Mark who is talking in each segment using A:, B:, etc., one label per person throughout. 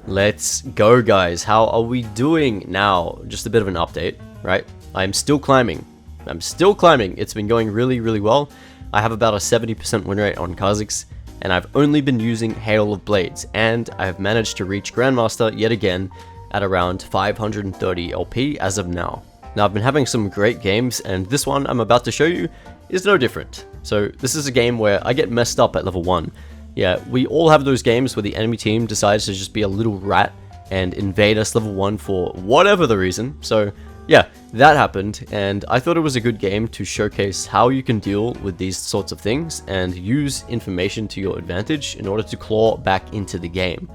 A: Let's go, guys. How are we doing now? Just a bit of an update, right? I'm still climbing. It's been going really well. I have about a 70% win rate on Kha'Zix, and I've only been using Hail of Blades, and I have managed to reach Grandmaster yet again at around 530 LP as of now. Now, I've been having some great games, and this one I'm about to show you is no different. So this is a game where I get messed up at level 1. Yeah, we all have those games where the enemy team decides to just be a little rat and invade us level 1 for whatever the reason. So yeah, that happened, and I thought it was a good game to showcase how you can deal with these sorts of things and use information to your advantage in order to claw back into the game.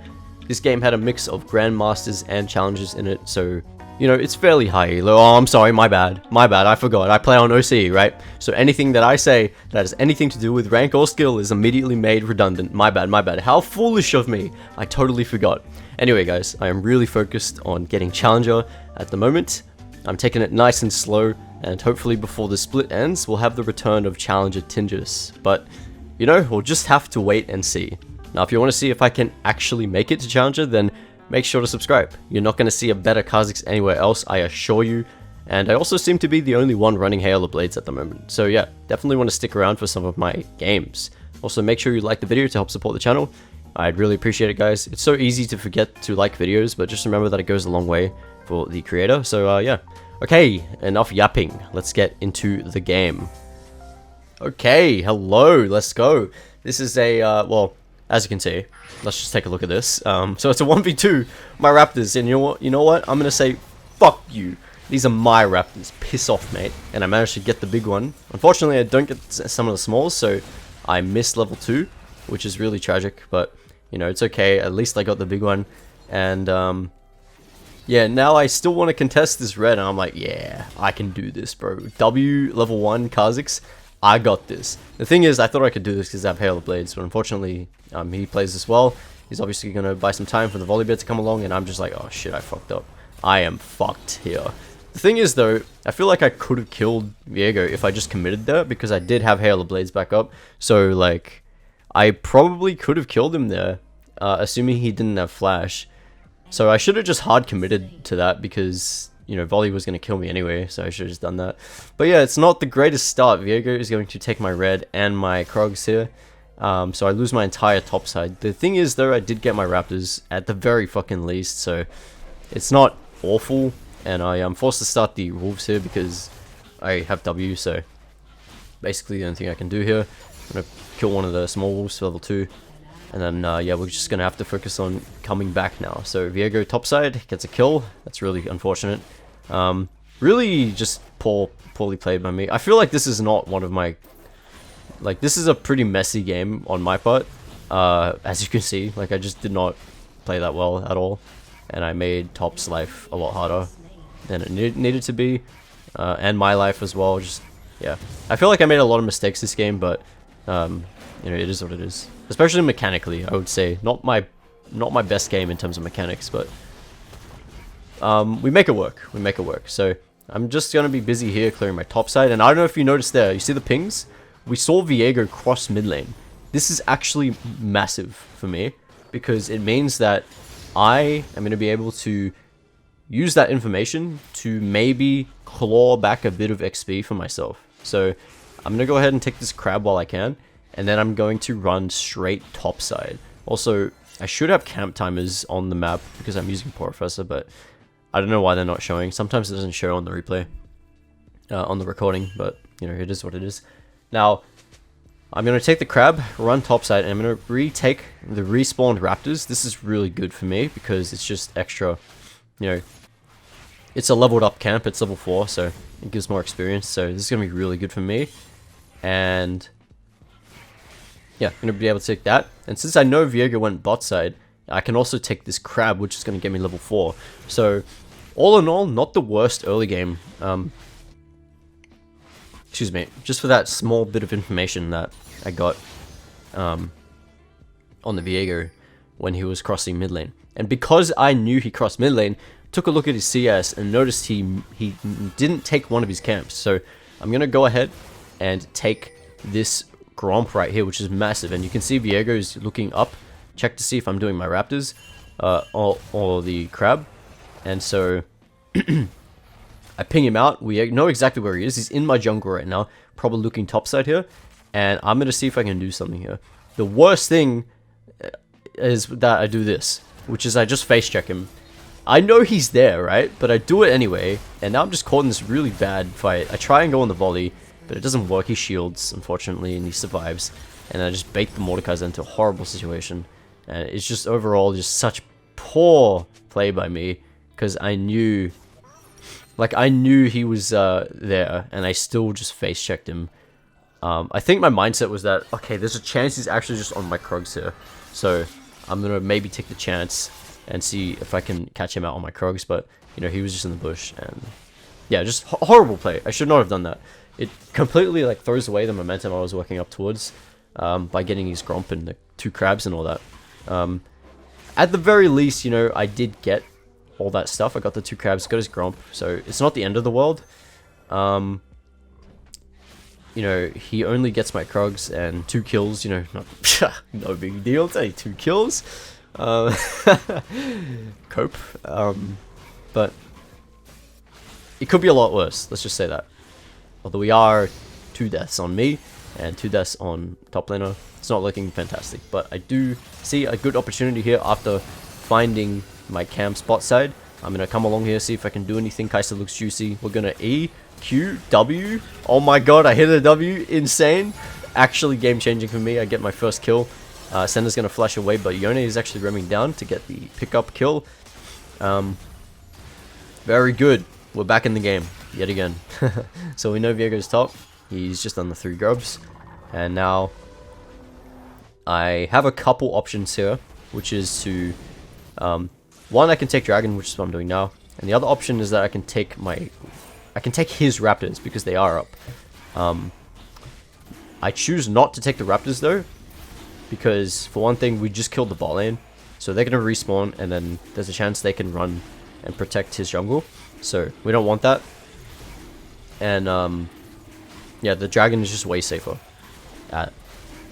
A: This game had a mix of Grandmasters and challenges in it, so you know, it's fairly high elo. Oh, I'm sorry, my bad, I forgot, I play on OC, right? So anything that I say that has anything to do with rank or skill is immediately made redundant. My bad, how foolish of me, I totally forgot. Anyway guys, I am really focused on getting Challenger at the moment. I'm taking it nice and slow, and hopefully before the split ends, we'll have the return of Challenger Tinjus. But, you know, we'll just have to wait and see. Now, if you want to see if I can actually make it to Challenger, then make sure to subscribe. You're not going to see a better Kha'Zix anywhere else, I assure you. And I also seem to be the only one running Hail of Blades at the moment. So yeah, definitely want to stick around for some of my games. Also, make sure you like the video to help support the channel. I'd really appreciate it, guys. It's so easy to forget to like videos, but just remember that it goes a long way for the creator. So yeah. Okay, enough yapping. Let's get into the game. Okay, hello, let's go. This is a, well, as you can see, let's just take a look at this. So it's a 1v2, my Raptors, and you know what? I'm gonna say, fuck you. These are my Raptors. Piss off, mate. And I managed to get the big one. Unfortunately, I don't get some of the smalls, so I missed level 2, which is really tragic, but, you know, it's okay. At least I got the big one. And, yeah, now I still want to contest this red, and I'm like, yeah, I can do this, bro. W level 1 Kha'Zix, I got this. The thing is, I thought I could do this because I have Hail of Blades, but unfortunately, he plays this well. He's obviously going to buy some time for the volley bit to come along, and I'm just like, oh shit, I fucked up. I am fucked here. The thing is, though, I feel like I could have killed Viego if I just committed there, because I did have Hail of Blades back up. So, like, I probably could have killed him there, assuming he didn't have flash. So I should have just hard committed to that because, you know, volley was going to kill me anyway, so I should have just done that. But yeah, it's not the greatest start. Viego is going to take my red and my Krogs here. So I lose my entire top side. The thing is, though, I did get my Raptors at the very fucking least, so it's not awful. And I am forced to start the Wolves here because I have W, so basically the only thing I can do here. I'm going to kill one of the small Wolves for level 2. And then, yeah, we're just going to have to focus on coming back now. So, Viego topside gets a kill. That's really unfortunate. Really just poorly played by me. I feel like this is not one of my... Like, this is a pretty messy game on my part. As you can see, like, I just did not play that well at all. And I made Top's life a lot harder than it needed to be. And my life as well. Just, yeah. I feel like I made a lot of mistakes this game, but, you know, it is what it is. Especially mechanically, I would say. Not my best game in terms of mechanics, but we make it work. So I'm just gonna be busy here clearing my top side. And I don't know if you noticed there, you see the pings? We saw Viego cross mid lane. This is actually massive for me because it means that I am gonna be able to use that information to maybe claw back a bit of XP for myself. So I'm gonna go ahead and take this crab while I can. And then I'm going to run straight topside. Also, I should have camp timers on the map because I'm using Professor, but I don't know why they're not showing. Sometimes it doesn't show on the replay, on the recording, but you know, it is what it is. Now, I'm going to take the crab, run topside, and I'm going to retake the respawned Raptors. This is really good for me because it's just extra, you know, it's a leveled up camp, it's level 4, so it gives more experience. So this is going to be really good for me. And yeah, I'm going to be able to take that. And since I know Viego went bot side, I can also take this crab, which is going to get me level 4. So, all in all, not the worst early game. Excuse me. Just for that small bit of information that I got on the Viego when he was crossing mid lane. And because I knew he crossed mid lane, took a look at his CS and noticed he didn't take one of his camps. So, I'm going to go ahead and take this Gromp right here, which is massive, and you can see Viego is looking up, check to see if I'm doing my Raptors. or the crab, and so I ping him out. We know exactly where he is. He's in my jungle right now, probably looking topside here, and I'm gonna see if I can do something here. The worst thing is that I do this, which is I just face check him. I know he's there, right? But I do it anyway, and now I'm just caught in this really bad fight. I try and go on the volley, but it doesn't work. He shields, unfortunately, and he survives. And I just bait the Mordekaiser into a horrible situation. And it's just overall just such poor play by me, because I knew, like, I knew he was there, and I still just face checked him. I think my mindset was that, okay, there's a chance he's actually just on my Krogs here, so I'm gonna maybe take the chance and see if I can catch him out on my Krogs, but, you know, he was just in the bush, and yeah, just horrible play. I should not have done that. It completely, like, throws away the momentum I was working up towards by getting his Gromp and the 2 crabs and all that. At the very least, you know, I did get all that stuff. I got the 2 crabs, got his Gromp, so it's not the end of the world. You know, he only gets my Krogs and 2 kills, you know, not, no big deal, it's only 2 kills. Cope. But it could be a lot worse, let's just say that. Although we are 2 deaths on me and 2 deaths on top laner, it's not looking fantastic. But I do see a good opportunity here after finding my camp spot side. I'm gonna come along here, see if I can do anything. Kai'Sa looks juicy. We're gonna E, Q, W. Oh my god, I hit a W. Insane. Actually game changing for me. I get my first kill. Senna's gonna flash away, but Yone is actually roaming down to get the pickup kill. Very good. We're back in the game yet again. So we know Viego's top. He's just on the 3 grubs. And now I have a couple options here, which is to one, I can take Dragon, which is what I'm doing now, and the other option is that I can take his Raptors because they are up. I choose not to take the Raptors though, because for one thing, we just killed the bot lane, so they're gonna respawn, and then there's a chance they can run and protect his jungle. So we don't want that. And yeah, the Dragon is just way safer at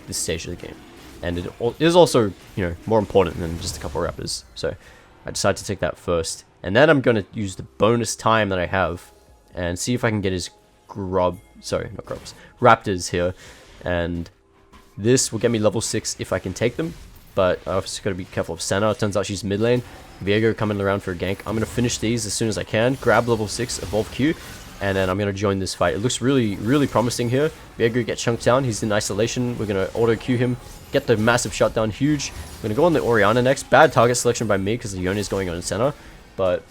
A: this stage of the game, and it is also, you know, more important than just a couple of Raptors. So I decided to take that first, and then I'm gonna use the bonus time that I have and see if I can get his Raptors here, and this will get me level 6 if I can take them, but I also gotta be careful of Senna. It turns out she's mid lane. Viego coming around for a gank. I'm gonna finish these as soon as I can, grab level 6, evolve Q, and then I'm gonna join this fight. It looks really, really promising here. Viego gets chunked down. He's in isolation. We're gonna auto Q him, get the massive shutdown, huge. I'm gonna go on the Orianna next. Bad target selection by me because the Yone is going on Senna, but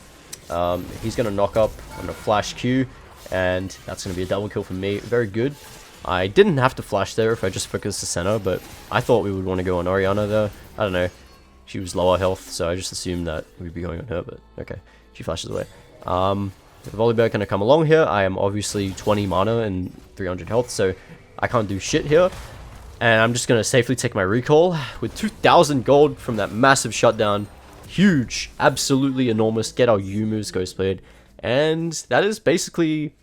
A: he's gonna knock up. I'm gonna flash Q, and that's gonna be a double kill for me. Very good. I didn't have to flash there if I just focused the Senna, but I thought we would want to go on Orianna there. I don't know. She was lower health, so I just assumed that we'd be going on her, but okay. She flashes away. The Volibear gonna come along here. I am obviously 20 mana and 300 health, so I can't do shit here. And I'm just gonna safely take my recall with 2,000 gold from that massive shutdown. Huge, absolutely enormous. Get our Yumu's Ghostblade, and that is basically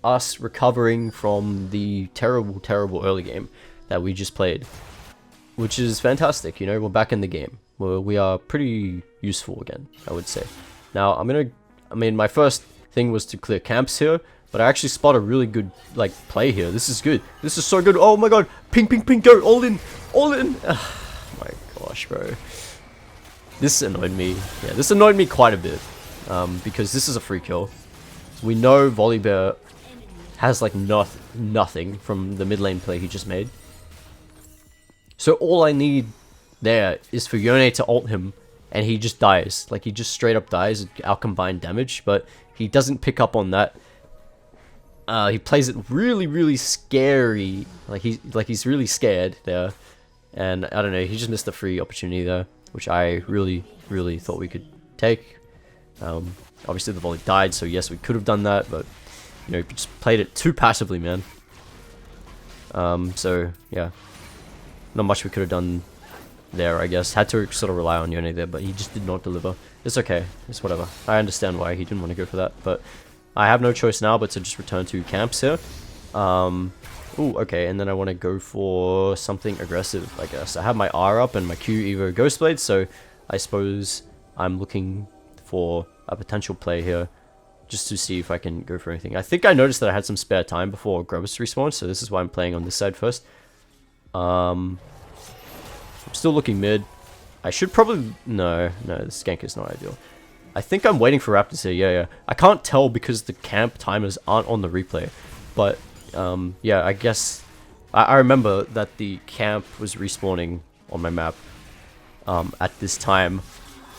A: us recovering from the terrible, terrible early game that we just played, which is fantastic. You know, we're back in the game. We are pretty useful again, I would say. Now I mean, my first thing was to clear camps here, but I actually spot a really good, like, play here. This is good. This is so good. Oh my god. Ping, ping, ping, go. All in. All in. Oh my gosh, bro. This annoyed me. Yeah, this annoyed me quite a bit. Because this is a free kill. We know Volibear has, like, nothing from the mid lane play he just made. So all I need there is for Yone to ult him, and he just dies. Like, he just straight up dies, our combined damage, but he doesn't pick up on that. He plays it really, really scary. He's really scared there. And I don't know, he just missed a free opportunity there, which I really, really thought we could take. Obviously the volley died, so yes, we could have done that, but, you know, we just played it too passively, man. So, yeah. Not much we could have done there, I guess. Had to sort of rely on Yone there, but he just did not deliver. It's okay. It's whatever. I understand why he didn't want to go for that, but I have no choice now but to just return to camps here. Ooh, okay, and then I want to go for something aggressive, I guess. I have my R up and my Q Evo Ghostblade, so I suppose I'm looking for a potential play here, just to see if I can go for anything. I think I noticed that I had some spare time before Grubs respawned, so this is why I'm playing on this side first. I'm still looking mid. I should probably... No, this gank is not ideal. I think I'm waiting for Raptors here, yeah. I can't tell because the camp timers aren't on the replay. But, yeah, I guess... I remember that the camp was respawning on my map at this time.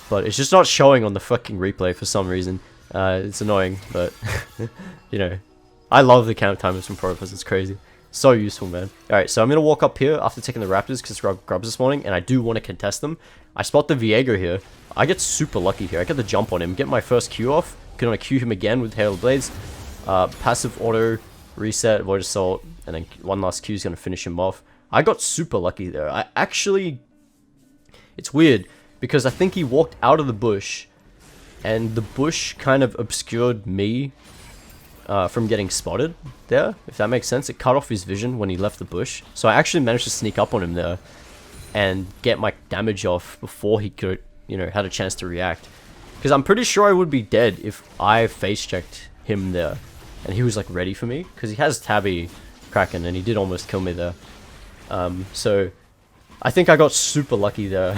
A: But it's just not showing on the fucking replay for some reason. It's annoying, but, you know. I love the camp timers from Protoss, it's crazy. So useful, man. Alright, so I'm going to walk up here after taking the Raptors because Grubs is spawning, and I do want to contest them. I spot the Viego here. I get super lucky here. I get the jump on him, get my first Q off. Gonna Q him again with Hail of Blades. Passive auto, reset, Void Assault, and then one last Q is going to finish him off. I got super lucky there. I actually... It's weird, because I think he walked out of the bush, and the bush kind of obscured me from getting spotted there, if that makes sense. It cut off his vision when he left the bush. So I actually managed to sneak up on him there and get my damage off before he could, you know, had a chance to react. Because I'm pretty sure I would be dead if I face checked him there and he was like ready for me, because he has Tabby Kraken and he did almost kill me there. So I think I got super lucky there.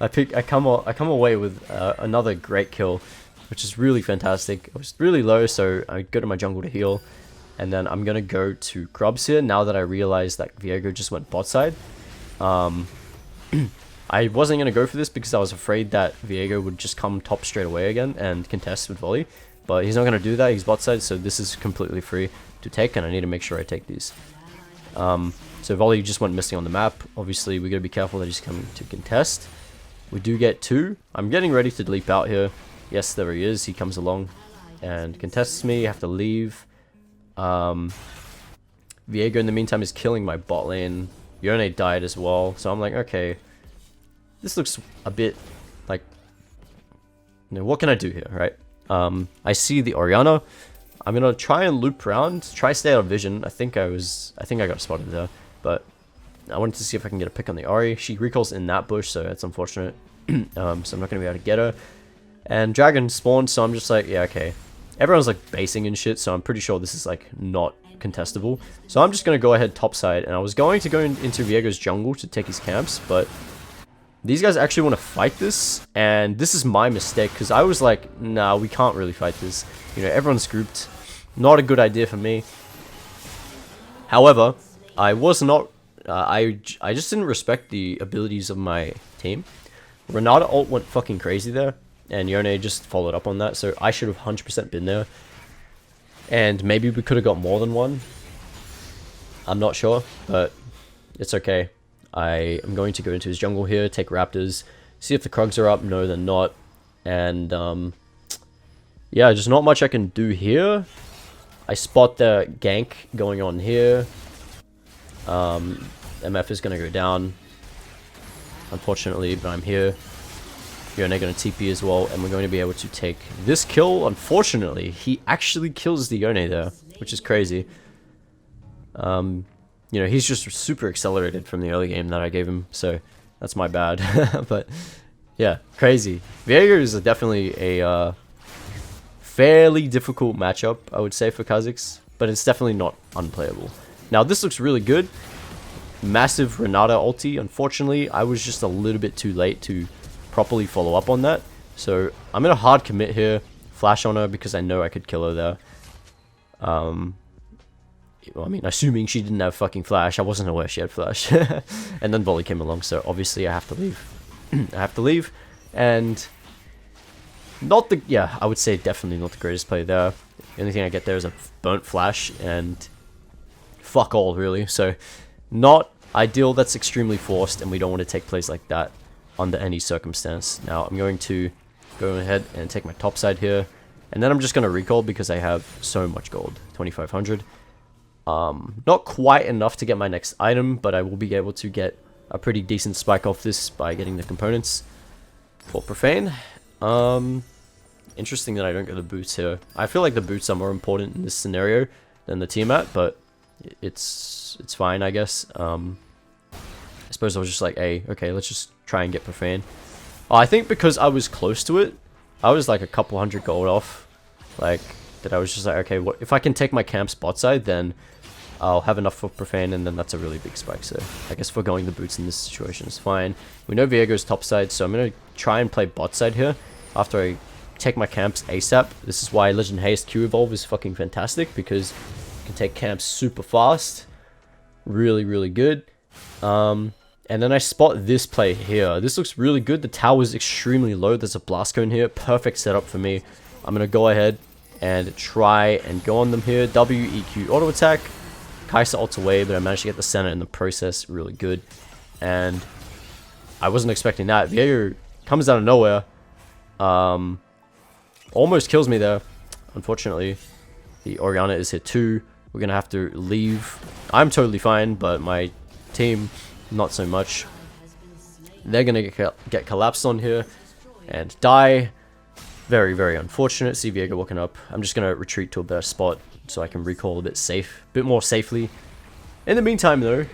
A: I come away with another great kill, which is really fantastic. I was really low, so I go to my jungle to heal, and then I'm gonna go to Grubs here now that I realized that Viego just went bot side. I wasn't gonna go for this because I was afraid that Viego would just come top straight away again and contest with volley, but he's not gonna do that. He's bot side, so this is completely free to take, and I need to make sure I take these. So volley just went missing on the map. Obviously, we gotta be careful that he's coming to contest. We do get 2. I'm getting ready to leap out here. Yes, there he is. He comes along and contests me. I have to leave. Viego, in the meantime, is killing my bot lane. Yone died as well. So I'm like, okay, this looks a bit like, you know, what can I do here, right? I see the Orianna. I'm gonna try and loop around, try stay out of vision. I think I got spotted there, but I wanted to see if I can get a pick on the Ori. She recalls in that bush, so that's unfortunate. So I'm not gonna be able to get her. And Dragon spawned, so I'm just like, yeah, okay. Everyone's like basing and shit, so I'm pretty sure this is like not contestable. So I'm just gonna go ahead topside, and I was going to go into Viego's jungle to take his camps, but these guys actually want to fight this, and this is my mistake, because I was like, nah, we can't really fight this. You know, everyone's grouped. Not a good idea for me. However, I was not... I just didn't respect the abilities of my team. Renata ult went fucking crazy there, and Yone just followed up on that, so I should have 100% been there. And maybe we could have got more than one. I'm not sure, but it's okay. I am going to go into his jungle here, take Raptors, see if the Krugs are up. No, they're not. And, yeah, just not much I can do here. I spot the gank going on here. MF is going to go down, unfortunately, but I'm here. Yone going to TP as well, and we're going to be able to take this kill. Unfortunately, he actually kills the Yone there, which is crazy. You know, he's just super accelerated from the early game that I gave him, so that's my bad. But yeah, crazy. Viego is definitely a fairly difficult matchup, I would say, for Kha'Zix, but it's definitely not unplayable. Now, this looks really good. Massive Renata ulti. Unfortunately, I was just a little bit too late to properly follow up on that. So I'm going to hard commit here. Flash on her because I know I could kill her there. Well, I mean, assuming she didn't have fucking flash. I wasn't aware she had flash. And then volley came along, so obviously I have to leave. I have to leave. And not the... Yeah, I would say definitely not the greatest play there. The only thing I get there is a burnt flash and fuck all, really. So not ideal. That's extremely forced, and we don't want to take plays like that under any circumstance. Now I'm going to go ahead and take my top side here, and then I'm just going to recall because I have so much gold, 2500. Not quite enough to get my next item, but I will be able to get a pretty decent spike off this by getting the components for Profane. Interesting that I don't get the boots here. I feel like the boots are more important in this scenario than the Tiamat, but it's fine, I guess. I suppose I was just like, hey, okay, let's just try and get Profane. Oh, I think because I was close to it, I was like a couple hundred gold off. Like, that I was just like, okay, what if I can take my camps bot side, then I'll have enough for profane, and then that's a really big spike. So I guess foregoing the boots in this situation is fine. We know Viego's top side, so I'm going to try and play bot side here after I take my camps ASAP. This is why Legend Haste Q Evolve is fucking fantastic, because you can take camps super fast. Really, really good. And then I spot this play here. This looks really good. The tower is extremely low. There's a blast cone here. Perfect setup for me. I'm going to go ahead and try and go on them here. W, EQ, auto attack. Kai'Sa ults away, but I managed to get the center in the process. Really good. And I wasn't expecting that. Viego comes out of nowhere. Almost kills me there. Unfortunately, the Orianna is here too. We're going to have to leave. I'm totally fine, but my team, not so much. They're going to get collapsed on here and die. Very, very unfortunate. See Viego walking up. I'm just going to retreat to a better spot so I can recall a bit more safely. In the meantime, though,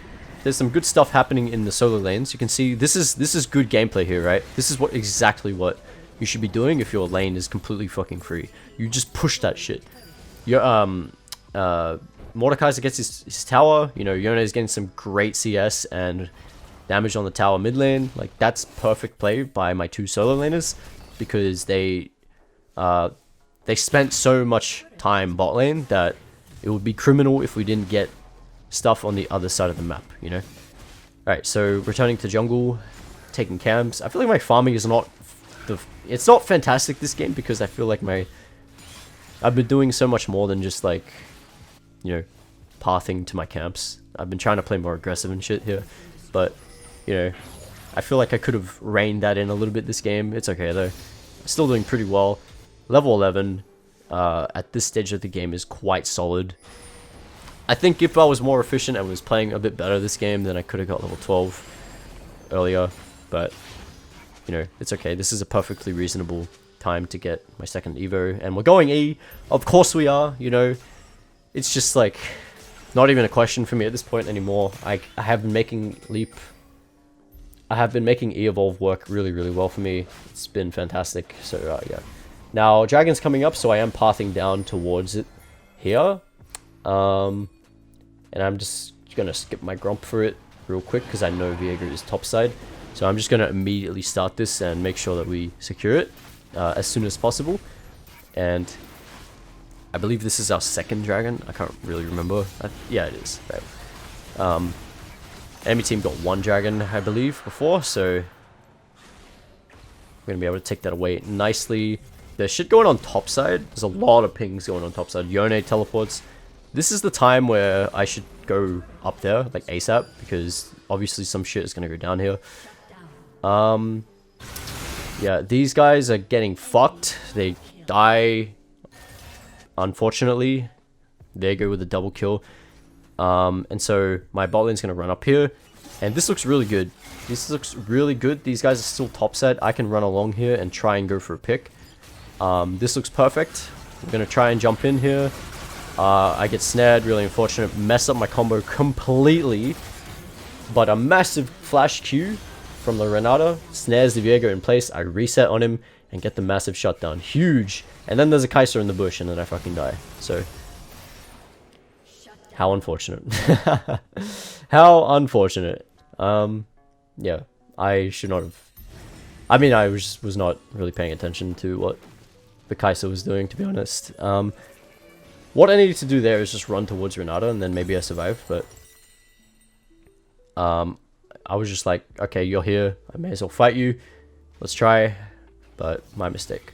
A: there's some good stuff happening in the solo lanes. You can see this is good gameplay here, right? This is exactly what you should be doing if your lane is completely fucking free. You just push that shit. Your Mordekaiser gets his tower. You know, Yone is getting some great CS and damage on the tower mid lane. Like, that's perfect play by my two solo laners, because they spent so much time bot lane that it would be criminal if we didn't get stuff on the other side of the map, you know? Alright, so returning to jungle, taking camps. I feel like my farming is not it's not fantastic this game, because I feel like I've been doing so much more than just, like, you know, pathing to my camps. I've been trying to play more aggressive and shit here, but, you know, I feel like I could have reined that in a little bit this game. It's okay though. Still doing pretty well. Level 11 at this stage of the game is quite solid. I think if I was more efficient and was playing a bit better this game, then I could have got level 12 earlier, but, you know, it's okay. This is a perfectly reasonable time to get my second Evo, and we're going E. Of course we are, you know. It's just, like, not even a question for me at this point anymore. I have been making Leap. I have been making E-Evolve work really, really well for me. It's been fantastic. So, yeah. Now, Dragon's coming up, so I am pathing down towards it here. And I'm just going to skip my Gromp for it real quick, because I know Viego is topside. So I'm just going to immediately start this and make sure that we secure it as soon as possible. And I believe this is our second dragon. I can't really remember. Yeah, it is. Right. Enemy team got one dragon, I believe, before, so we're going to be able to take that away nicely. There's shit going on topside. There's a lot of pings going on topside. Yone teleports. This is the time where I should go up there, like ASAP, because obviously some shit is going to go down here. Yeah, these guys are getting fucked. They die, unfortunately. They go with a double kill. And so my bot lane's going to run up here. And this looks really good. This looks really good. These guys are still topside. I can run along here and try and go for a pick. This looks perfect. I'm going to try and jump in here. I get snared, really unfortunate. Mess up my combo completely. But a massive flash Q from the Renata snares the Viego in place. I reset on him and get the massive shutdown. Huge. And then there's a Kai'Sa in the bush, and then I fucking die. So, how unfortunate. How unfortunate. Yeah, I should not have. I mean, I was not really paying attention to what the Kai'Sa was doing, to be honest. What I needed to do there is just run towards Renata, and then maybe I survive, but I was just like, okay, you're here, I may as well fight you, let's try, but my mistake.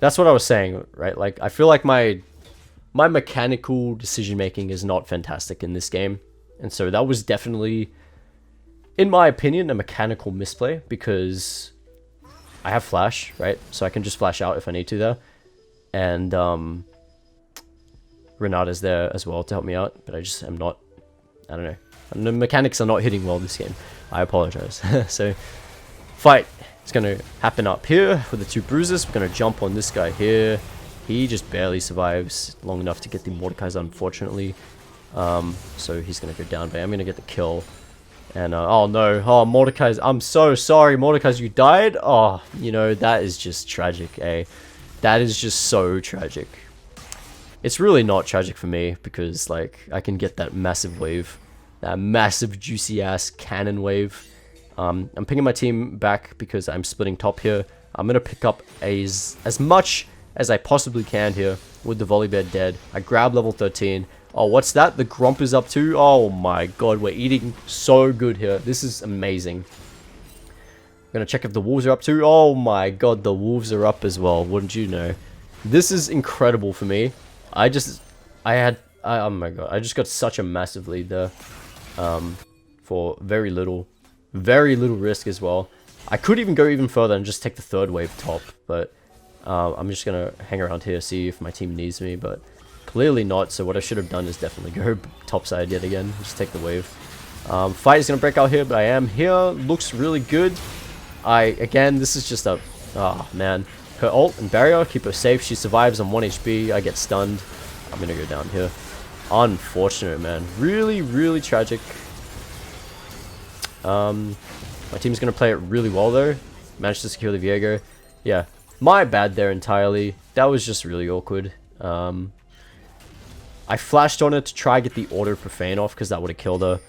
A: That's what I was saying, right? Like, I feel like my mechanical decision making is not fantastic in this game, and so that was definitely, in my opinion, a mechanical misplay, because I have flash, right? So I can just flash out if I need to there, and Renata's there as well to help me out, but I just am not, I don't know. And the mechanics are not hitting well this game. I apologize. So, fight. It's going to happen up here with the two bruises. We're going to jump on this guy here. He just barely survives long enough to get the Mordekaiser, unfortunately. So he's going to go down, but I'm going to get the kill. And, oh no, oh, Mordecai's, I'm so sorry, Mordecai's, you died? Oh, you know, that is just tragic, eh? That is just so tragic. It's really not tragic for me, because, like, I can get that massive wave. That massive, juicy-ass cannon wave. I'm picking my team back because I'm splitting top here. I'm gonna pick up as much as I possibly can here with the Volibear dead. I grab level 13. Oh, what's that? The Gromp is up too? Oh my god, we're eating so good here. This is amazing. I'm gonna check if the Wolves are up too. Oh my god, the Wolves are up as well. Wouldn't you know? This is incredible for me. Oh my god, I just got such a massive lead there. For very little risk as well. I could even go even further and just take the third wave top, but I'm just gonna hang around here, see if my team needs me, but clearly not. So what I should have done is definitely go topside yet again, just take the wave. Fight is gonna break out here, but I am here. Looks really good. Again, this is just a, oh man, her ult and barrier keep her safe. She survives on 1 HP. I get stunned. I'm gonna go down here. Unfortunate, man. Really tragic. My team's gonna play it really well though. Managed to secure the Viego. Yeah, my bad there entirely. That was just really awkward. I flashed on her to try get the auto profane off because that would have killed her.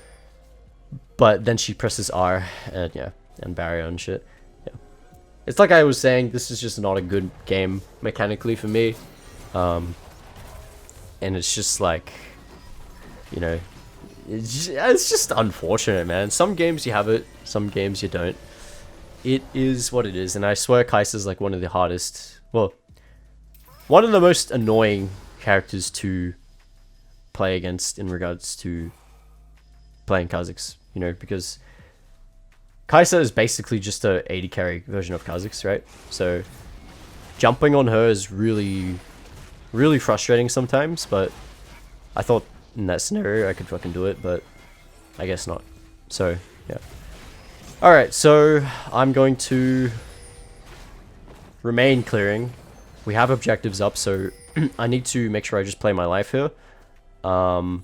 A: But then she presses R and yeah, and barrier and shit. Yeah. It's like I was saying, this is just not a good game mechanically for me. And it's just like, you know, it's just unfortunate, man. Some games you have it, some games you don't. It is what it is, and I swear Kha'Zix is like one of the hardest, well, one of the most annoying characters to play against in regards to playing Kha'Zix, you know, because Kha'Zix is basically just a 80 carry version of Kha'Zix, right? So jumping on her is really frustrating sometimes, but I thought in that scenario I could fucking do it, but I guess not. So yeah. Alright, so I'm going to remain clearing. We have objectives up, so I need to make sure I just play my life here. And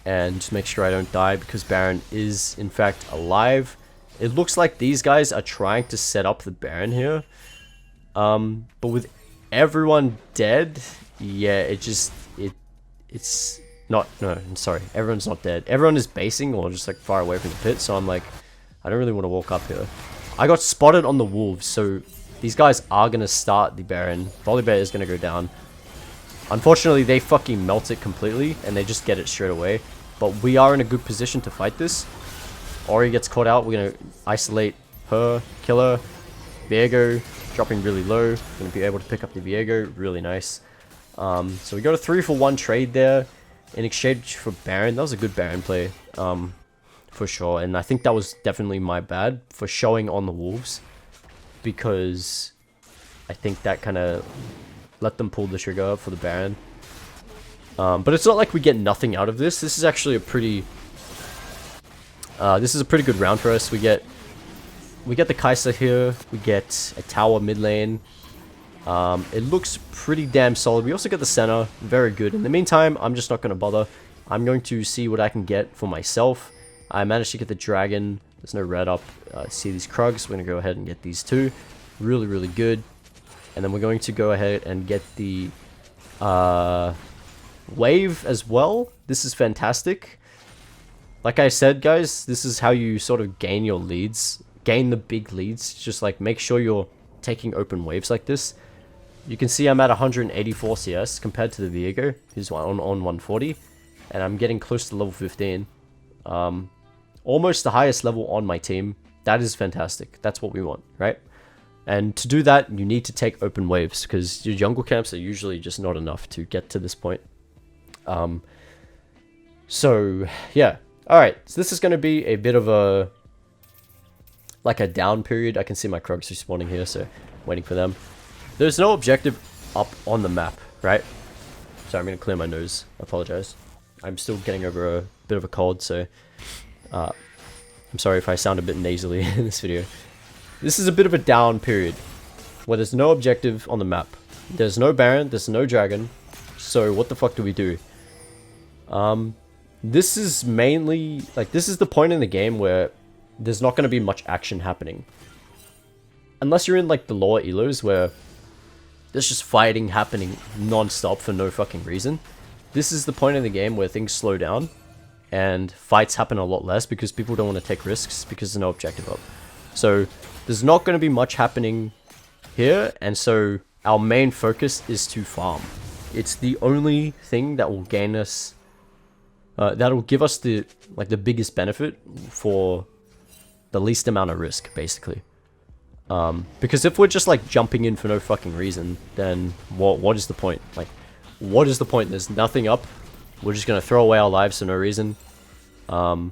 A: just make sure I don't die because Baron is in fact alive. It looks like these guys are trying to set up the Baron here. But with everyone dead, yeah, it's not, no, I'm sorry, everyone's not dead. Everyone is basing or just like far away from the pit, so I'm like, I don't really want to walk up here. I got spotted on the Wolves, so these guys are going to start the Baron. Volibear is going to go down. Unfortunately, they fucking melt it completely, and they just get it straight away. But we are in a good position to fight this. Ori gets caught out, we're going to isolate her, kill her. Viego dropping really low, going to be able to pick up the Viego, really nice. So we got a 3-for-1 trade there in exchange for Baron. That was a good Baron play, for sure. And I think that was definitely my bad for showing on the Wolves, because I think that kind of let them pull the trigger for the Baron. But it's not like we get nothing out of this. This is actually a pretty good round for us. We get the Kai'Sa here. We get a tower mid lane. It looks pretty damn solid. We also get the center, very good. In the meantime, I'm just not going to bother. I'm going to see what I can get for myself. I managed to get the dragon. There's no red up. See these Krugs. We're going to go ahead and get these two. Really good. And then we're going to go ahead and get the wave as well. This is fantastic. Like I said, guys, this is how you sort of gain your leads. Gain the big leads. Just like make sure you're taking open waves like this. You can see I'm at 184 CS compared to the Viego, who's on 140, and I'm getting close to level 15. Almost the highest level on my team. That is fantastic. That's what we want, right? And to do that, you need to take open waves, because your jungle camps are usually just not enough to get to this point. So, yeah. Alright, so this is going to be a bit of a down period. I can see my Krugs respawning here, so waiting for them. There's no objective up on the map, right? Sorry, I'm going to clear my nose. I apologize. I'm still getting over a bit of a cold, so I'm sorry if I sound a bit nasally in this video. This is a bit of a down period where there's no objective on the map. There's no Baron, there's no dragon. So what the fuck do we do? this is mainly, like, this is the point in the game where there's not going to be much action happening. Unless you're in, like, the lower elos where there's just fighting happening non-stop for no fucking reason. This is the point in the game where things slow down and fights happen a lot less because people don't want to take risks because there's no objective up. So there's not going to be much happening here, and so our main focus is to farm. It's the only thing that will gain us, that'll give us the biggest benefit for the least amount of risk, basically. Because if we're just like jumping in for no fucking reason, then what is the point? Like, what is the point? There's nothing up. We're just gonna throw away our lives for no reason. And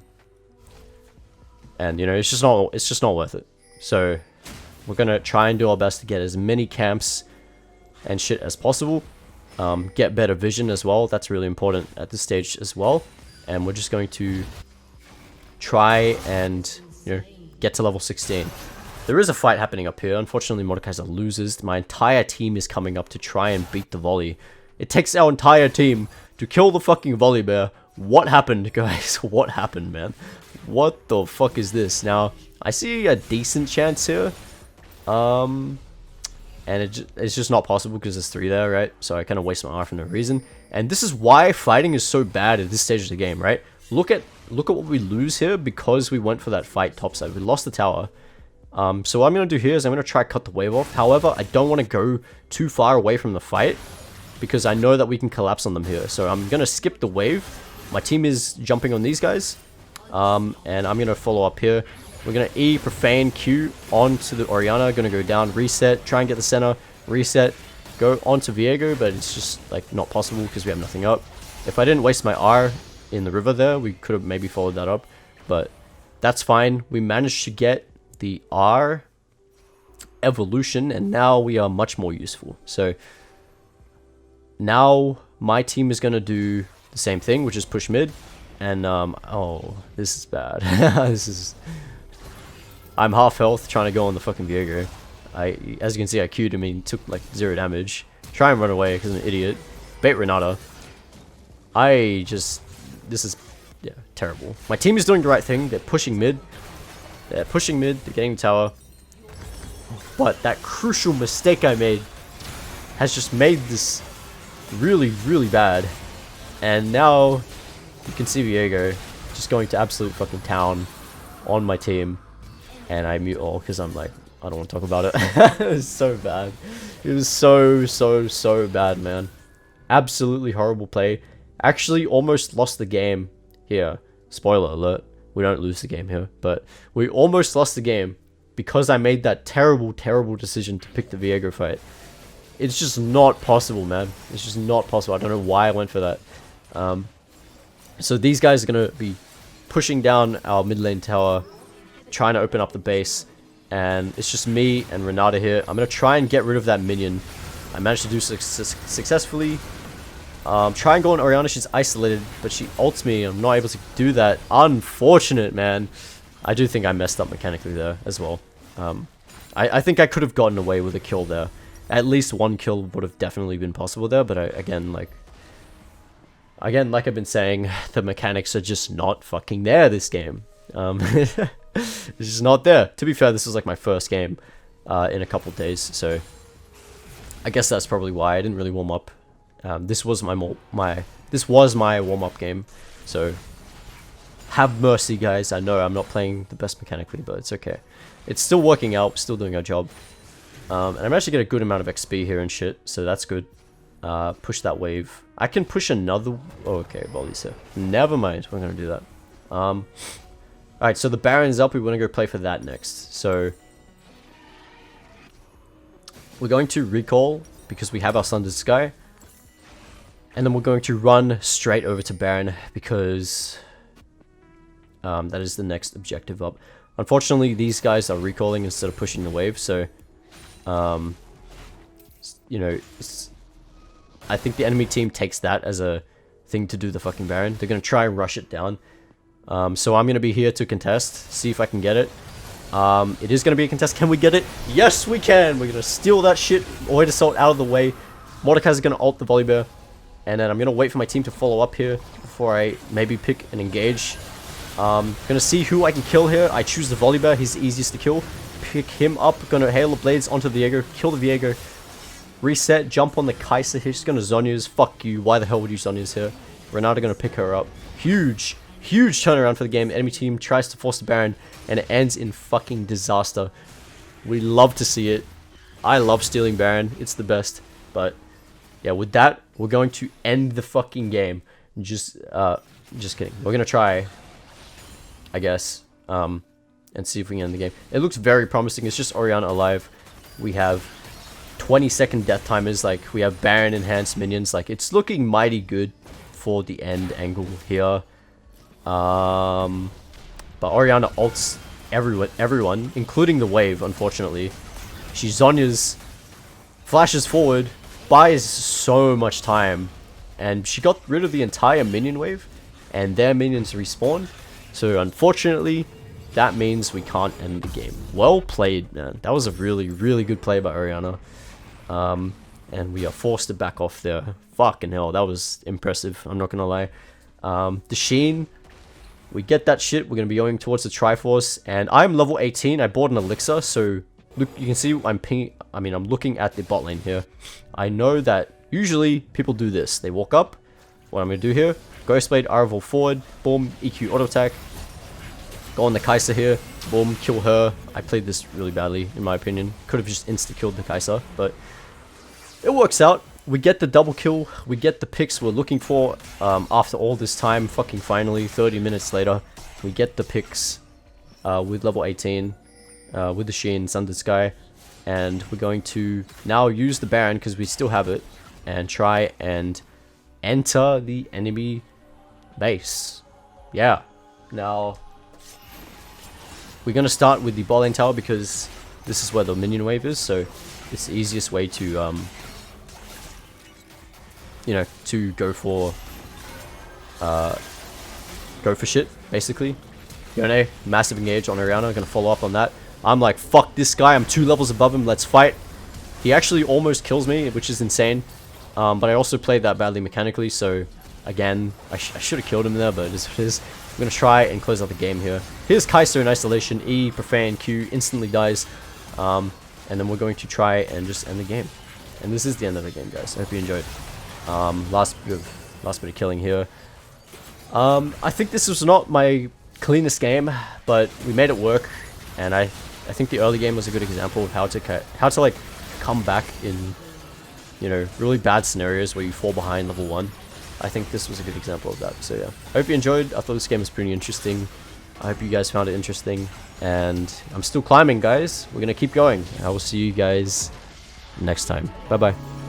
A: you know, it's just not worth it. So we're gonna try and do our best to get as many camps and shit as possible. Get better vision as well. That's really important at this stage as well. And we're just going to try and, you know, get to level 16. There is a fight happening up here. Unfortunately, Mordekaiser loses. My entire team is coming up to try and beat the volley. It takes our entire team to kill the fucking volley bear. What happened, guys? What happened, man? What the fuck is this? Now, I see a decent chance here. And it's just not possible because there's 3 there, right? So I kind of waste my R for no reason. And this is why fighting is so bad at this stage of the game, right? Look at what we lose here because we went for that fight topside. We lost the tower. So what I'm going to do here is I'm going to try cut the wave off. However, I don't want to go too far away from the fight because I know that we can collapse on them here. So I'm going to skip the wave. My team is jumping on these guys. And I'm going to follow up here. We're going to E, Profane, Q, onto the Orianna. Going to go down, reset, try and get the center, reset, go onto Viego, but it's just like not possible because we have nothing up. If I didn't waste my R in the river there, we could have maybe followed that up. But that's fine. We managed to get the R evolution, and now we are much more useful. So now my team is going to do the same thing, which is push mid. And oh, this is bad. I'm half health trying to go on the fucking Viego. As you can see, I Q'd him and took like 0 damage. Try and run away because I'm an idiot. Bait Renata. This is, yeah, terrible. My team is doing the right thing. They're pushing mid. They're getting the tower. But that crucial mistake I made has just made this really, really bad. And now you can see Viego just going to absolute fucking town on my team. And I mute all because I'm like, I don't want to talk about it. It was so bad. It was so bad, man. Absolutely horrible play. Actually almost lost the game here. Spoiler alert. We don't lose the game here. But we almost lost the game because I made that terrible, terrible decision to pick the Viego fight. It's just not possible, man. It's just not possible. I don't know why I went for that. So these guys are going to be pushing down our mid lane tower, trying to open up the base, and it's just me and Renata here. I'm going to try and get rid of that minion. I managed to do successfully. Try and go on Orianna. She's isolated, but she ults me. I'm not able to do that. Unfortunate, man. I do think I messed up mechanically there as well. I think I could have gotten away with a kill there. At least one kill would have definitely been possible there, but again, like I've been saying, the mechanics are just not fucking there this game. It's just not there. To be fair, this was like my first game in a couple days, so I guess that's probably why I didn't really warm up. This was my warm-up game, so have mercy, guys. I know I'm not playing the best mechanically, but it's okay. It's still working out, still doing our job. And I managed to get a good amount of XP here and shit, so that's good. Push that wave. I can push another... Oh, okay, Volley's here. Never mind, we're going to do that. Alright, so the Baron's up. We want to go play for that next. So we're going to recall because we have our Sundered Sky. And then we're going to run straight over to Baron because that is the next objective up. Unfortunately, these guys are recalling instead of pushing the wave, so you know, I think the enemy team takes that as a thing to do the fucking Baron. They're going to try and rush it down. So I'm going to be here to contest, see if I can get it. It is going to be a contest. Can we get it? Yes, we can! We're going to steal that shit. Void Assault out of the way. Mordekaiser's going to ult the Volley Bear. And then I'm going to wait for my team to follow up here before I maybe pick and engage. Gonna see who I can kill here. I choose the Volibear. He's the easiest to kill. Pick him up. Gonna Hail of Blades onto the Viego. Kill the Viego. Reset. Jump on the Kai'Sa. He's gonna Zhonya's. Fuck you. Why the hell would you Zhonya's here? Renata gonna pick her up. Huge turnaround for the game. Enemy team tries to force the Baron, and it ends in fucking disaster. We love to see it. I love stealing Baron. It's the best. But yeah, with that, we're going to end the fucking game. Just kidding. We're gonna try, I guess, and see if we can end the game. It looks very promising. It's just Orianna alive. We have 20-second death timers. Like, we have Baron enhanced minions. Like, it's looking mighty good for the end angle here. But Orianna ults everyone, including the wave, unfortunately. She Zhonya's, flashes forward, buys so much time, and she got rid of the entire minion wave, and their minions respawned. So unfortunately, that means we can't end the game. Well played, man. That was a really, really good play by Orianna. And we are forced to back off there. Fucking hell, that was impressive. I'm not gonna lie. The Sheen, we get that shit. We're gonna be going towards the Triforce, and I'm level 18. I bought an elixir, so look, you can see I'm looking at the bot lane here. I know that usually people do this. They walk up. What I'm gonna do here: Ghostblade, Aravel forward, boom, EQ auto attack. Go on the Kai'Sa here, boom, kill her. I played this really badly, in my opinion. Could have just insta-killed the Kai'Sa, but it works out. We get the double kill, we get the picks we're looking for after all this time. Fucking finally, 30 minutes later, we get the picks with level 18, with the Sheen, Sundered Sky, and we're going to now use the Baron, because we still have it, and try and enter the enemy base. Yeah, now we're going to start with the bot lane tower, because this is where the minion wave is, so it's the easiest way to you know, to go for shit, basically. Yone, massive engage on Orianna, gonna follow up on that. I'm like, fuck this guy, I'm 2 levels above him, let's fight. He actually almost kills me, which is insane. But I also played that badly mechanically, so again, I should have killed him there, but it is what it is. I'm gonna try and close out the game here. Here's Kai'Sa in isolation, E, Profane, Q, instantly dies. And then we're going to try and just end the game. And this is the end of the game, guys. I hope you enjoyed. Last bit of killing here. I think this was not my cleanest game, but we made it work, and I think the early game was a good example of how to like come back in, you know, really bad scenarios where you fall behind level 1. I think this was a good example of that. So yeah, I hope you enjoyed. I thought this game was pretty interesting. I hope you guys found it interesting, and I'm still climbing, guys. We're gonna keep going. I will see you guys next time. Bye bye.